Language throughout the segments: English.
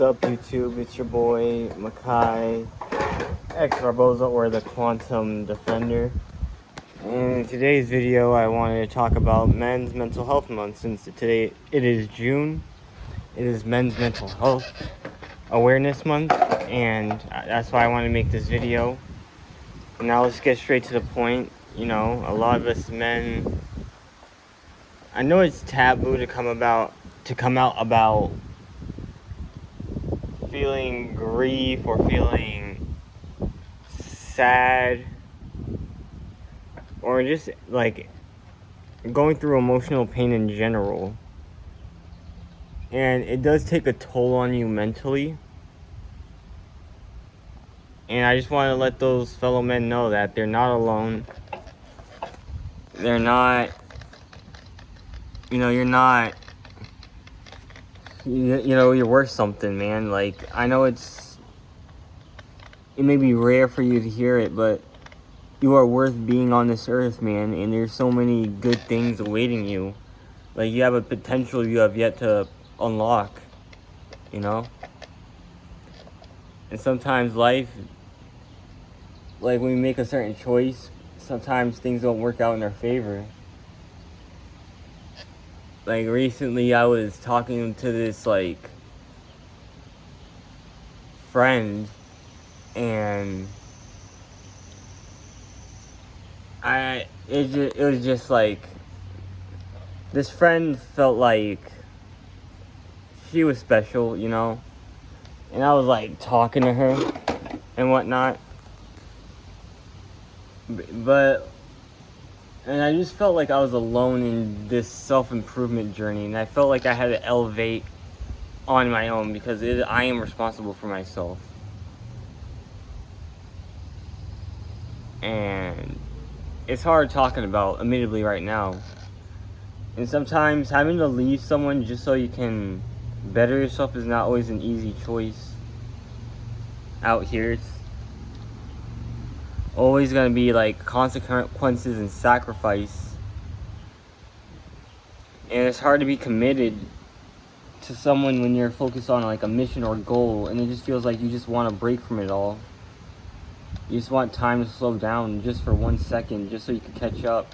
What's up, YouTube? It's your boy Makai X Barboza, or the Quantum Defender. And in today's video, I wanted to talk about Men's Mental Health Month. Since today it is June, it is Men's Mental Health Awareness Month, and that's why I want to make this video. And now let's get straight to the point. You know, a lot of us men, I know it's taboo to come out about feeling grief or feeling sad or just like going through emotional pain in general. And it does take a toll on you mentally. And I just want to let those fellow men know that they're not alone. They're not, you're not, you're worth something, man. Like, I know it may be rare for you to hear it, but you are worth being on this earth, man. And there's so many good things awaiting you. Like, you have a potential you have yet to unlock, And sometimes life, like when we make a certain choice, sometimes things don't work out in our favor. Like, recently I was talking to this, friend, and it was just like, this friend felt like she was special, And I was like talking to her and whatnot. And I just felt like I was alone in this self-improvement journey, and I felt like I had to elevate on my own because I am responsible for myself. And it's hard talking about, admittedly, right now. And sometimes having to leave someone just so you can better yourself is not always an easy choice out here. It's always going to be like consequences and sacrifice. And it's hard to be committed to someone when you're focused on like a mission or goal, and it just feels like you just want to break from it all. You just want time to slow down just for 1 second, just so you can catch up.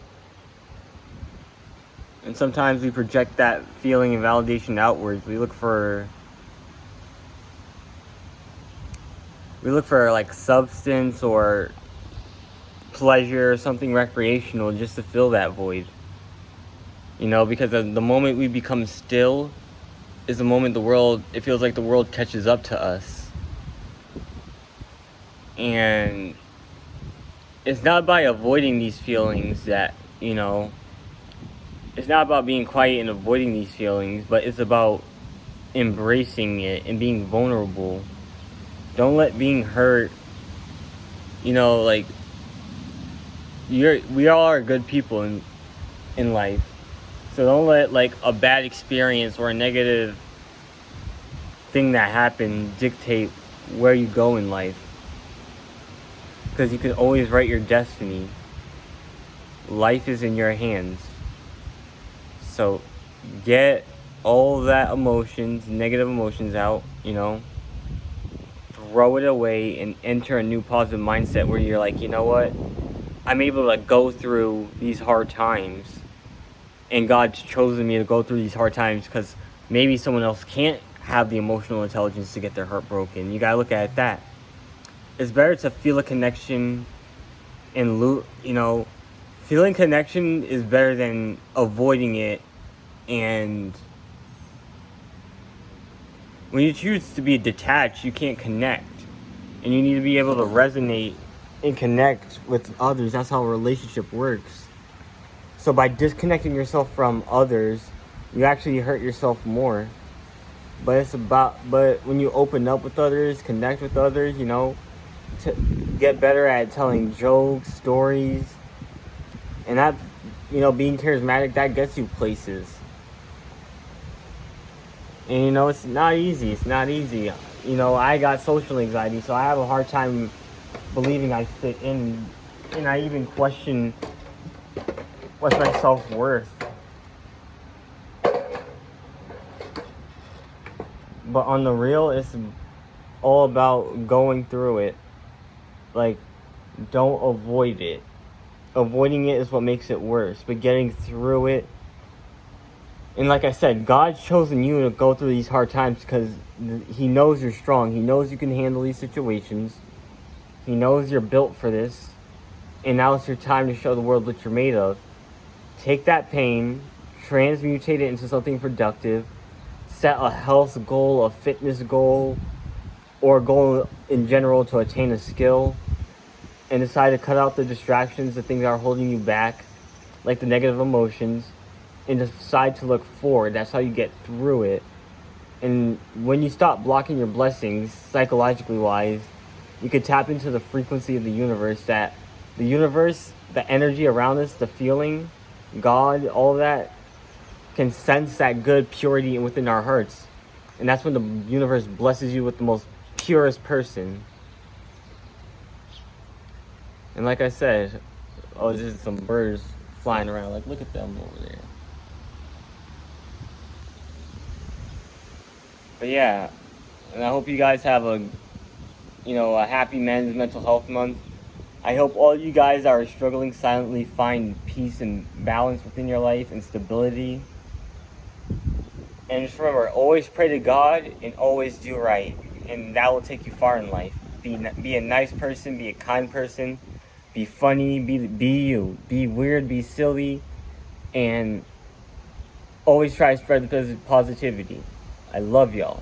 And sometimes we project that feeling and validation outwards. We look for like substance or pleasure or something recreational just to fill that void. Because the moment we become still is the moment it feels like the world catches up to us. And it's not by avoiding these feelings that, it's not about being quiet and avoiding these feelings, but it's about embracing it and being vulnerable. Don't let being hurt, we all are good people in life. So don't let like a bad experience or a negative thing that happened dictate where you go in life. Because you can always write your destiny. Life is in your hands. So get all that negative emotions out, throw it away and enter a new positive mindset where you're like, you know what? I'm able to go through these hard times. And God's chosen me to go through these hard times because maybe someone else can't have the emotional intelligence to get their heart broken. You gotta look at it that. It's better to feel a connection and, feeling connection is better than avoiding it. And when you choose to be detached, you can't connect. And you need to be able to resonate and connect with others. That's how a relationship works. So by disconnecting yourself from others, you actually hurt yourself more. But when you open up with others, connect with others, to get better at telling jokes, stories, and that, being charismatic, that gets you places. And it's not easy. I got social anxiety, so I have a hard time believing I fit in, and I even question what's my self-worth. But on the real, it's all about going through it. Like, don't avoid it. Avoiding it is what makes it worse. But getting through it, and like I said, God's chosen you to go through these hard times because He knows you're strong. He knows you can handle these situations. He knows you're built for this. And now it's your time to show the world what you're made of. Take that pain, transmutate it into something productive, set a health goal, a fitness goal, or a goal in general to attain a skill, and decide to cut out the distractions, the things that are holding you back, like the negative emotions, and decide to look forward. That's how you get through it. And when you stop blocking your blessings, psychologically wise, you could tap into the frequency of the universe, the energy around us, the feeling, God, all of that can sense that good purity within our hearts. And that's when the universe blesses you with the most purest person. And like I said, oh, there's just some birds flying around. Like, look at them over there. But yeah, and I hope you guys have a happy Men's Mental Health Month. I hope all you guys that are struggling silently find peace and balance within your life and stability. And just remember, always pray to God and always do right. And that will take you far in life. Be a nice person, be a kind person, be funny, be you. Be weird, be silly, and always try to spread the positivity. I love y'all.